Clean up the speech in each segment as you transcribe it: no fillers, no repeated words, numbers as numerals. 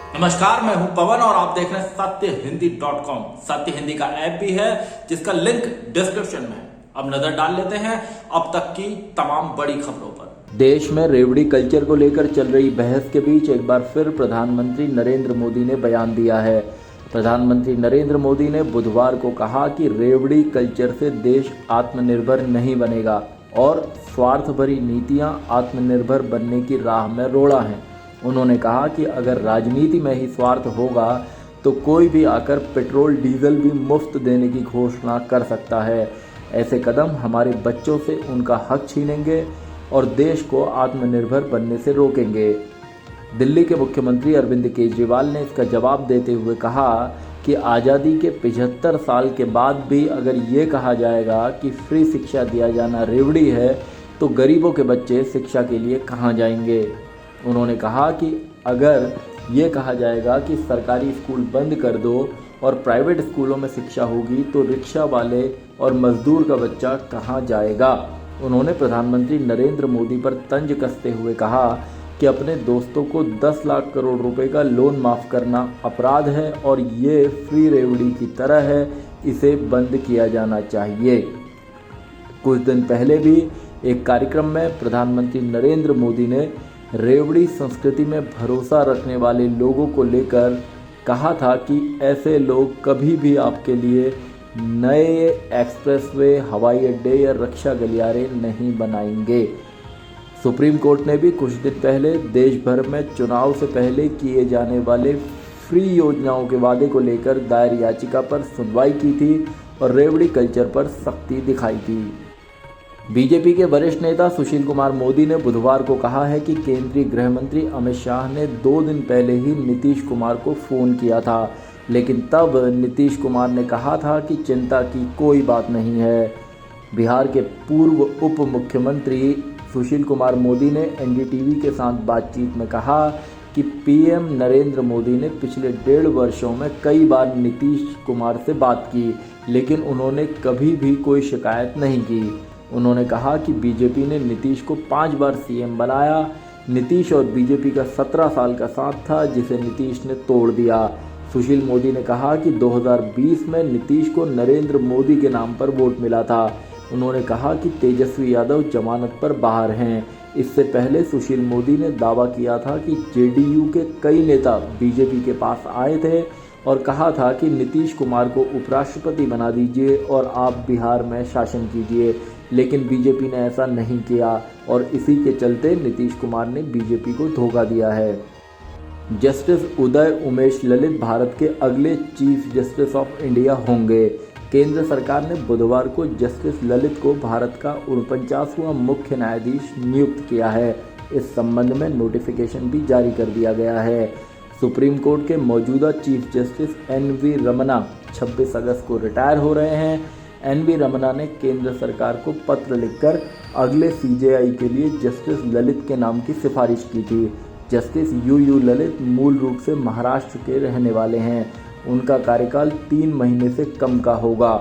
नमस्कार, मैं हूं पवन और आप देख रहे हैं सत्यहिंदी.com। सत्य हिंदी का ऐप भी है जिसका लिंक डिस्क्रिप्शन में है। अब नजर डाल लेते हैं अब तक की तमाम बड़ी खबरों पर। देश में रेवड़ी कल्चर को लेकर चल रही बहस के बीच एक बार फिर प्रधानमंत्री नरेंद्र मोदी ने बयान दिया है। प्रधानमंत्री नरेंद्र मोदी ने बुधवार को कहा कि रेवड़ी कल्चर से देश आत्मनिर्भर नहीं बनेगा और स्वार्थ भरी नीतियां आत्मनिर्भर बनने की राह में रोड़ा हैं। उन्होंने कहा कि अगर राजनीति में ही स्वार्थ होगा तो कोई भी आकर पेट्रोल डीजल भी मुफ्त देने की घोषणा कर सकता है। ऐसे कदम हमारे बच्चों से उनका हक छीनेंगे और देश को आत्मनिर्भर बनने से रोकेंगे। दिल्ली के मुख्यमंत्री अरविंद केजरीवाल ने इसका जवाब देते हुए कहा कि आज़ादी के 75 साल के बाद भी अगर ये कहा जाएगा कि फ्री शिक्षा दिया जाना रेवड़ी है तो गरीबों के बच्चे शिक्षा के लिए कहाँ जाएंगे। उन्होंने कहा कि अगर ये कहा जाएगा कि सरकारी स्कूल बंद कर दो और प्राइवेट स्कूलों में शिक्षा होगी तो रिक्शा वाले और मजदूर का बच्चा कहाँ जाएगा। उन्होंने प्रधानमंत्री नरेंद्र मोदी पर तंज कसते हुए कहा कि अपने दोस्तों को 10 लाख करोड़ रुपए का लोन माफ़ करना अपराध है और ये फ्री रेवड़ी की तरह है, इसे बंद किया जाना चाहिए। कुछ दिन पहले भी एक कार्यक्रम में प्रधानमंत्री नरेंद्र मोदी ने रेवड़ी संस्कृति में भरोसा रखने वाले लोगों को लेकर कहा था कि ऐसे लोग कभी भी आपके लिए नए एक्सप्रेसवे, हवाई अड्डे या रक्षा गलियारे नहीं बनाएंगे। सुप्रीम कोर्ट ने भी कुछ दिन पहले देश भर में चुनाव से पहले किए जाने वाले फ्री योजनाओं के वादे को लेकर दायर याचिका पर सुनवाई की थी और रेवड़ी कल्चर पर सख्ती दिखाई थी। बीजेपी के वरिष्ठ नेता सुशील कुमार मोदी ने बुधवार को कहा है कि केंद्रीय गृह मंत्री अमित शाह ने 2 दिन पहले ही नीतीश कुमार को फ़ोन किया था, लेकिन तब नीतीश कुमार ने कहा था कि चिंता की कोई बात नहीं है। बिहार के पूर्व उप मुख्यमंत्री सुशील कुमार मोदी ने एनडीटीवी के साथ बातचीत में कहा कि पीएम नरेंद्र मोदी ने पिछले 1.5 वर्षों में कई बार नीतीश कुमार से बात की, लेकिन उन्होंने कभी भी कोई शिकायत नहीं की। उन्होंने कहा कि बीजेपी ने नीतीश को 5 बार सीएम बनाया। नीतीश और बीजेपी का 17 साल का साथ था जिसे नीतीश ने तोड़ दिया। सुशील मोदी ने कहा कि 2020 में नीतीश को नरेंद्र मोदी के नाम पर वोट मिला था। उन्होंने कहा कि तेजस्वी यादव जमानत पर बाहर हैं। इससे पहले सुशील मोदी ने दावा किया था कि जेडीयू के कई नेता बीजेपी के पास आए थे और कहा था कि नीतीश कुमार को उपराष्ट्रपति बना दीजिए और आप बिहार में शासन कीजिए, लेकिन बीजेपी ने ऐसा नहीं किया और इसी के चलते नीतीश कुमार ने बीजेपी को धोखा दिया है। जस्टिस उदय उमेश ललित भारत के अगले चीफ जस्टिस ऑफ इंडिया होंगे। केंद्र सरकार ने बुधवार को जस्टिस ललित को भारत का 49वां मुख्य न्यायाधीश नियुक्त किया है। इस संबंध में नोटिफिकेशन भी जारी कर दिया गया है। सुप्रीम कोर्ट के मौजूदा चीफ जस्टिस एन.वी. रमन्ना 26 अगस्त को रिटायर हो रहे हैं। एन.वी. रमन्ना ने केंद्र सरकार को पत्र लिखकर अगले सीजेआई के लिए जस्टिस ललित के नाम की सिफारिश की थी। जस्टिस यू ललित मूल रूप से महाराष्ट्र के रहने वाले हैं। उनका कार्यकाल 3 महीने से कम का होगा।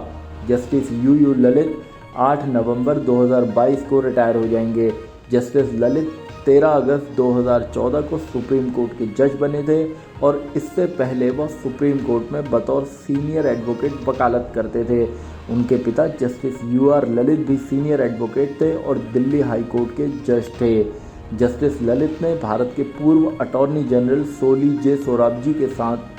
जस्टिस यू ललित 8 नवंबर 2022 को रिटायर हो जाएंगे। जस्टिस ललित 13 अगस्त 2014 को सुप्रीम कोर्ट के जज बने थे और इससे पहले वह सुप्रीम कोर्ट में बतौर सीनियर एडवोकेट वकालत करते थे। उनके पिता जस्टिस यू.आर. ललित भी सीनियर एडवोकेट थे और दिल्ली हाई कोर्ट के जज थे। जस्टिस ललित ने भारत के पूर्व अटॉर्नी जनरल सोली जे सोराबजी के साथ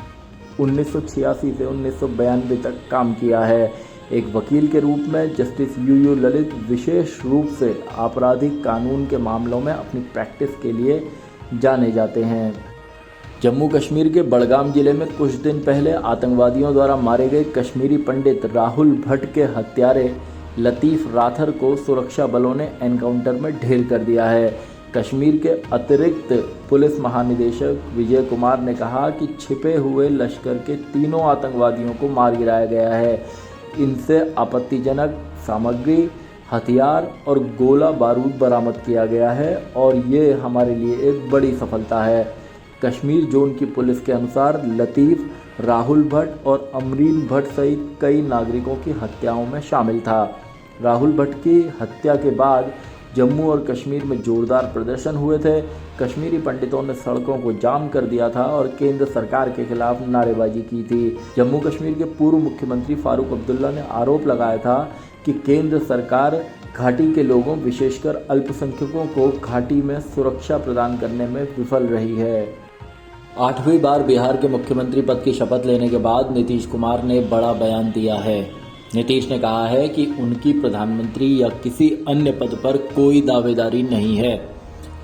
1986 से 1992 तक काम किया है। एक वकील के रूप में जस्टिस यू ललित विशेष रूप से आपराधिक कानून के मामलों में अपनी प्रैक्टिस के लिए जाने जाते हैं। जम्मू कश्मीर के बड़गाम जिले में कुछ दिन पहले आतंकवादियों द्वारा मारे गए कश्मीरी पंडित राहुल भट्ट के हत्यारे लतीफ़ राथर को सुरक्षा बलों ने एनकाउंटर में ढेर कर दिया है। कश्मीर के अतिरिक्त पुलिस महानिदेशक विजय कुमार ने कहा कि छिपे हुए लश्कर के 3 आतंकवादियों को मार गिराया गया है। इनसे आपत्तिजनक सामग्री, हथियार और गोला बारूद बरामद किया गया है और ये हमारे लिए एक बड़ी सफलता है। कश्मीर जोन की पुलिस के अनुसार लतीफ़, राहुल भट्ट और अमरीन भट्ट सहित कई नागरिकों की हत्याओं में शामिल था। राहुल भट्ट की हत्या के बाद जम्मू और कश्मीर में जोरदार प्रदर्शन हुए थे। कश्मीरी पंडितों ने सड़कों को जाम कर दिया था और केंद्र सरकार के खिलाफ नारेबाजी की थी। जम्मू कश्मीर के पूर्व मुख्यमंत्री फारूक अब्दुल्ला ने आरोप लगाया था कि केंद्र सरकार घाटी के लोगों, विशेषकर अल्पसंख्यकों को घाटी में सुरक्षा प्रदान करने में विफल रही है। 8वीं बार बिहार के मुख्यमंत्री पद की शपथ लेने के बाद नीतीश कुमार ने बड़ा बयान दिया है। नीतीश ने कहा है कि उनकी प्रधानमंत्री या किसी अन्य पद पर कोई दावेदारी नहीं है,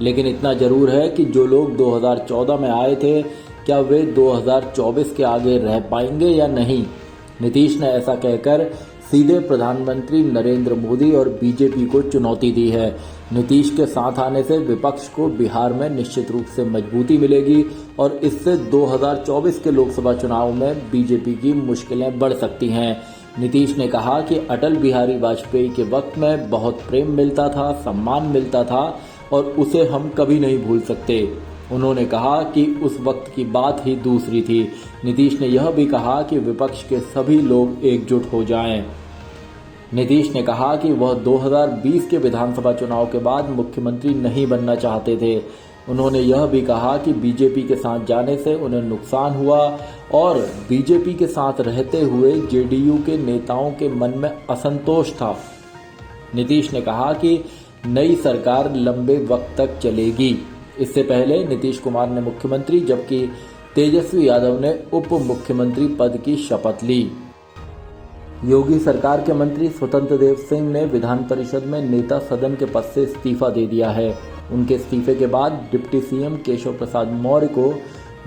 लेकिन इतना जरूर है कि जो लोग 2014 में आए थे, क्या वे 2024 के आगे रह पाएंगे या नहीं। नीतीश ने ऐसा कहकर सीधे प्रधानमंत्री नरेंद्र मोदी और बीजेपी को चुनौती दी है। नीतीश के साथ आने से विपक्ष को बिहार में निश्चित रूप से मजबूती मिलेगी और इससे 2024 के लोकसभा चुनाव में बीजेपी की मुश्किलें बढ़ सकती हैं। नीतीश ने कहा कि अटल बिहारी वाजपेयी के वक्त में बहुत प्रेम मिलता था, सम्मान मिलता था और उसे हम कभी नहीं भूल सकते। उन्होंने कहा कि उस वक्त की बात ही दूसरी थी। नीतीश ने यह भी कहा कि विपक्ष के सभी लोग एकजुट हो जाएं। नीतीश ने कहा कि वह 2020 के विधानसभा चुनाव के बाद मुख्यमंत्री नहीं बनना चाहते थे। उन्होंने यह भी कहा कि बीजेपी के साथ जाने से उन्हें नुकसान हुआ और बीजेपी के साथ रहते हुए जेडीयू के नेताओं के मन में असंतोष था। नीतीश ने कहा कि नई सरकार लंबे वक्त तक चलेगी। इससे पहले नीतीश कुमार ने मुख्यमंत्री जबकि तेजस्वी यादव ने उप मुख्यमंत्री पद की शपथ ली। योगी सरकार के मंत्री स्वतंत्र देव सिंह ने विधान परिषद में नेता सदन के पद से इस्तीफा दे दिया है। उनके इस्तीफे के बाद डिप्टी सीएम केशव प्रसाद मौर्य को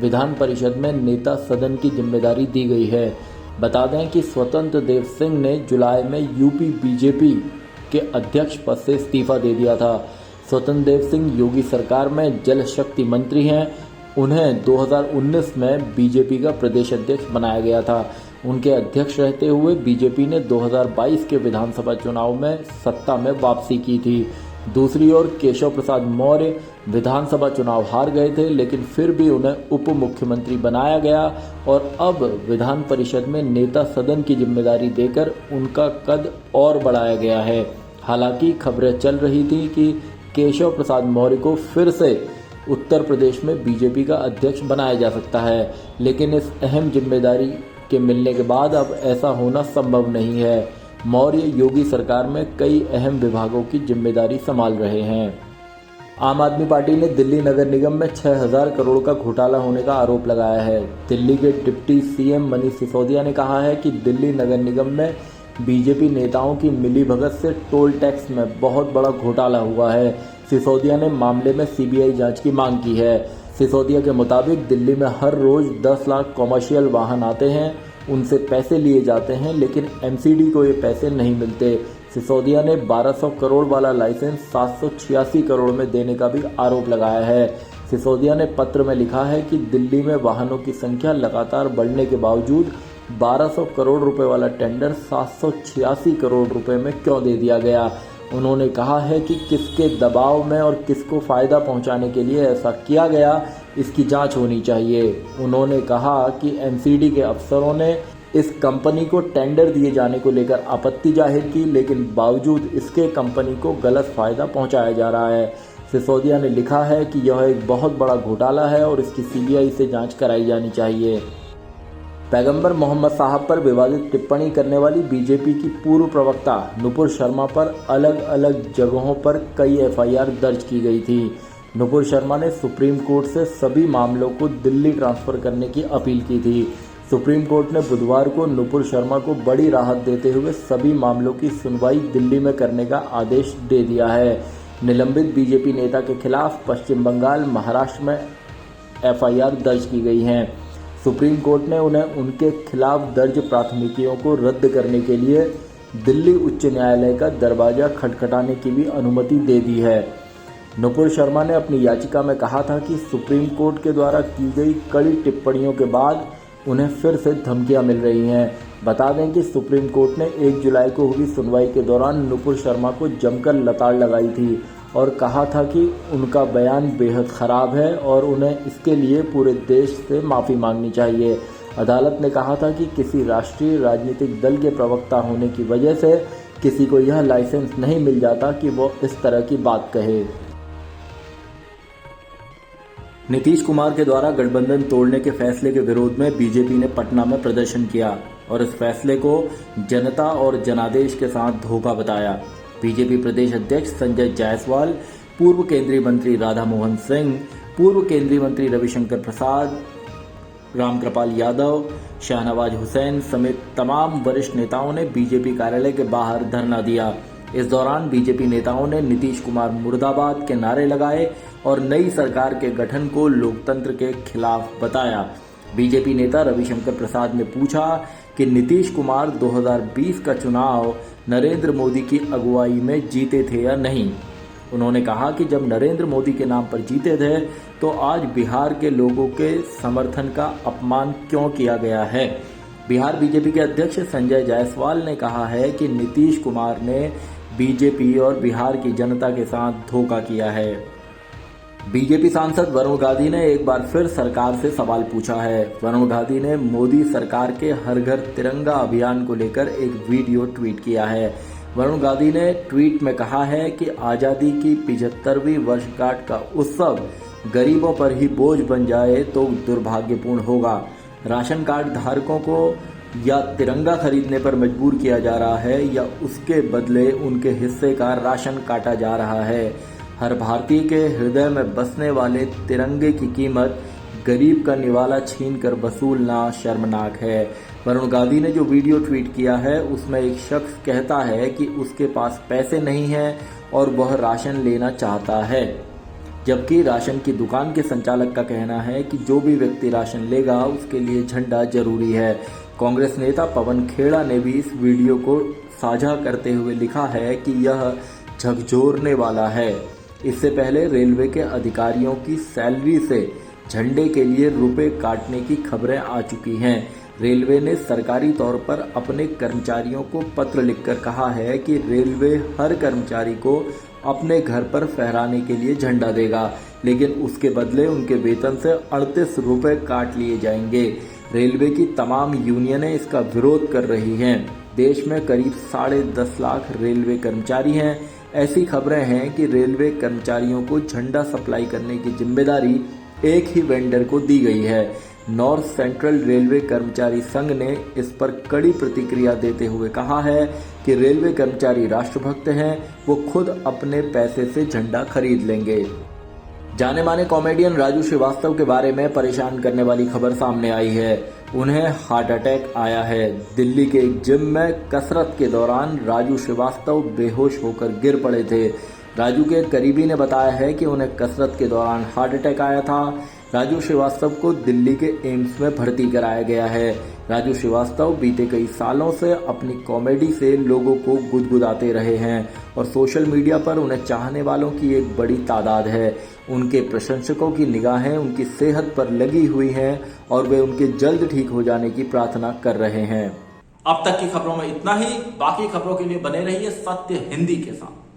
विधान परिषद में नेता सदन की जिम्मेदारी दी गई है। बता दें कि स्वतंत्र देव सिंह ने जुलाई में यूपी बीजेपी के अध्यक्ष पद से इस्तीफा दे दिया था। स्वतंत्र देव सिंह योगी सरकार में जल शक्ति मंत्री हैं। उन्हें 2019 में बीजेपी का प्रदेश अध्यक्ष बनाया गया था। उनके अध्यक्ष रहते हुए बीजेपी ने 2022 के विधानसभा चुनाव में सत्ता में वापसी की थी। दूसरी ओर केशव प्रसाद मौर्य विधानसभा चुनाव हार गए थे, लेकिन फिर भी उन्हें उप मुख्यमंत्री बनाया गया और अब विधान परिषद में नेता सदन की जिम्मेदारी देकर उनका कद और बढ़ाया गया है। हालांकि खबरें चल रही थी कि केशव प्रसाद मौर्य को फिर से उत्तर प्रदेश में बीजेपी का अध्यक्ष बनाया जा सकता है, लेकिन इस अहम जिम्मेदारी के मिलने के बाद अब ऐसा होना संभव नहीं है। मौर्य योगी सरकार में कई अहम विभागों की जिम्मेदारी संभाल रहे हैं। आम आदमी पार्टी ने दिल्ली नगर निगम में 6000 करोड़ का घोटाला होने का आरोप लगाया है। दिल्ली के डिप्टी सीएम मनीष सिसोदिया ने कहा है कि दिल्ली नगर निगम में बीजेपी नेताओं की मिलीभगत से टोल टैक्स में बहुत बड़ा घोटाला हुआ है। सिसोदिया ने मामले में सीबीआई जांच की मांग की है। सिसोदिया के मुताबिक दिल्ली में हर रोज 10 लाख कॉमर्शियल वाहन आते हैं, उनसे पैसे लिए जाते हैं, लेकिन एमसीडी को ये पैसे नहीं मिलते। सिसोदिया ने 1200 करोड़ वाला लाइसेंस 786 करोड़ में देने का भी आरोप लगाया है। सिसोदिया ने पत्र में लिखा है कि दिल्ली में वाहनों की संख्या लगातार बढ़ने के बावजूद 1200 करोड़ रुपए वाला टेंडर 786 करोड़ रुपए में क्यों दे दिया गया। उन्होंने कहा है कि किसके दबाव में और किसको फ़ायदा पहुंचाने के लिए ऐसा किया गया, इसकी जांच होनी चाहिए। उन्होंने कहा कि एमसीडी के अफसरों ने इस कंपनी को टेंडर दिए जाने को लेकर आपत्ति जाहिर की, लेकिन बावजूद इसके कंपनी को गलत फ़ायदा पहुंचाया जा रहा है। सिसोदिया ने लिखा है कि यह एक बहुत बड़ा घोटाला है और इसकी सीबीआई से जांच कराई जानी चाहिए। पैगंबर मोहम्मद साहब पर विवादित टिप्पणी करने वाली बीजेपी की पूर्व प्रवक्ता नुपुर शर्मा पर अलग अलग जगहों पर कई एफआईआर दर्ज की गई थी। नुपुर शर्मा ने सुप्रीम कोर्ट से सभी मामलों को दिल्ली ट्रांसफर करने की अपील की थी। सुप्रीम कोर्ट ने बुधवार को नुपुर शर्मा को बड़ी राहत देते हुए सभी मामलों की सुनवाई दिल्ली में करने का आदेश दे दिया है। निलंबित बीजेपी नेता के खिलाफ पश्चिम बंगाल, महाराष्ट्र में एफआईआर दर्ज की गई हैं। सुप्रीम कोर्ट ने उन्हें उनके खिलाफ दर्ज प्राथमिकियों को रद्द करने के लिए दिल्ली उच्च न्यायालय का दरवाजा खटखटाने की भी अनुमति दे दी है। नुपुर शर्मा ने अपनी याचिका में कहा था कि सुप्रीम कोर्ट के द्वारा की गई कड़ी टिप्पणियों के बाद उन्हें फिर से धमकियां मिल रही हैं। बता दें कि सुप्रीम कोर्ट ने 1 जुलाई को हुई सुनवाई के दौरान नुपुर शर्मा को जमकर लताड़ लगाई थी और कहा था कि उनका बयान बेहद ख़राब है और उन्हें इसके लिए पूरे देश से माफ़ी मांगनी चाहिए। अदालत ने कहा था कि किसी राष्ट्रीय राजनीतिक दल के प्रवक्ता होने की वजह से किसी को यह लाइसेंस नहीं मिल जाता कि वो इस तरह की बात कहे। नीतीश कुमार के द्वारा गठबंधन तोड़ने के फैसले के विरोध में बीजेपी ने पटना में प्रदर्शन किया और इस फैसले को जनता और जनादेश के साथ धोखा बताया। बीजेपी प्रदेश अध्यक्ष संजय जायसवाल, पूर्व केंद्रीय मंत्री राधा मोहन सिंह, पूर्व केंद्रीय मंत्री रविशंकर प्रसाद, रामकृपाल यादव, शाहनवाज हुसैन समेत तमाम वरिष्ठ नेताओं ने बीजेपी कार्यालय के बाहर धरना दिया। इस दौरान बीजेपी नेताओं ने नीतीश कुमार मुर्दाबाद के नारे लगाए और नई सरकार के गठन को लोकतंत्र के खिलाफ बताया। बीजेपी नेता रविशंकर प्रसाद ने पूछा कि नीतीश कुमार 2020 का चुनाव नरेंद्र मोदी की अगुवाई में जीते थे या नहीं। उन्होंने कहा कि जब नरेंद्र मोदी के नाम पर जीते थे तो आज बिहार के लोगों के समर्थन का अपमान क्यों किया गया है। बिहार बीजेपी के अध्यक्ष संजय जायसवाल ने कहा है कि नीतीश कुमार ने बीजेपी और बिहार की जनता के साथ धोखा किया है। बीजेपी सांसद वरुण गांधी ने एक बार फिर सरकार से सवाल पूछा है। वरुण गांधी ने मोदी सरकार के हर घर तिरंगा अभियान को लेकर एक वीडियो ट्वीट किया है। वरुण गांधी ने ट्वीट में कहा है कि आज़ादी की 75वीं वर्षगांठ का उत्सव गरीबों पर ही बोझ बन जाए तो दुर्भाग्यपूर्ण होगा। राशन कार्ड धारकों को या तिरंगा खरीदने पर मजबूर किया जा रहा है या उसके बदले उनके हिस्से का राशन काटा जा रहा है। हर भारतीय के हृदय में बसने वाले तिरंगे की कीमत गरीब का निवाला छीनकर वसूलना शर्मनाक है। वरुण गांधी ने जो वीडियो ट्वीट किया है उसमें एक शख्स कहता है कि उसके पास पैसे नहीं हैं और वह राशन लेना चाहता है, जबकि राशन की दुकान के संचालक का कहना है कि जो भी व्यक्ति राशन लेगा उसके लिए झंडा जरूरी है। कांग्रेस नेता पवन खेड़ा ने भी इस वीडियो को साझा करते हुए लिखा है कि यह झकझोरने वाला है। इससे पहले रेलवे के अधिकारियों की सैलरी से झंडे के लिए रुपए काटने की खबरें आ चुकी हैं। रेलवे ने सरकारी तौर पर अपने कर्मचारियों को पत्र लिखकर कहा है कि रेलवे हर कर्मचारी को अपने घर पर फहराने के लिए झंडा देगा, लेकिन उसके बदले उनके वेतन से 38 रुपए काट लिए जाएंगे। रेलवे की तमाम यूनियनें इसका विरोध कर रही हैं। देश में करीब 10.5 लाख रेलवे कर्मचारी हैं। ऐसी खबरें हैं कि रेलवे कर्मचारियों को झंडा सप्लाई करने की जिम्मेदारी एक ही वेंडर को दी गई है। नॉर्थ सेंट्रल रेलवे कर्मचारी संघ ने इस पर कड़ी प्रतिक्रिया देते हुए कहा है कि रेलवे कर्मचारी राष्ट्रभक्त हैं, वो खुद अपने पैसे से झंडा खरीद लेंगे। जाने माने कॉमेडियन राजू श्रीवास्तव के बारे में परेशान करने वाली खबर सामने आई है। उन्हें हार्ट अटैक आया है। दिल्ली के एक जिम में कसरत के दौरान राजू श्रीवास्तव बेहोश होकर गिर पड़े थे। राजू के करीबी ने बताया है कि उन्हें कसरत के दौरान हार्ट अटैक आया था। राजू श्रीवास्तव को दिल्ली के एम्स में भर्ती कराया गया है। राजू श्रीवास्तव बीते कई सालों से अपनी कॉमेडी से लोगों को गुदगुदाते रहे हैं और सोशल मीडिया पर उन्हें चाहने वालों की एक बड़ी तादाद है। उनके प्रशंसकों की निगाहें उनकी सेहत पर लगी हुई हैं और वे उनके जल्द ठीक हो जाने की प्रार्थना कर रहे हैं। अब तक की खबरों में इतना ही। बाकी खबरों के लिए बने रहिए सत्य हिंदी के साथ।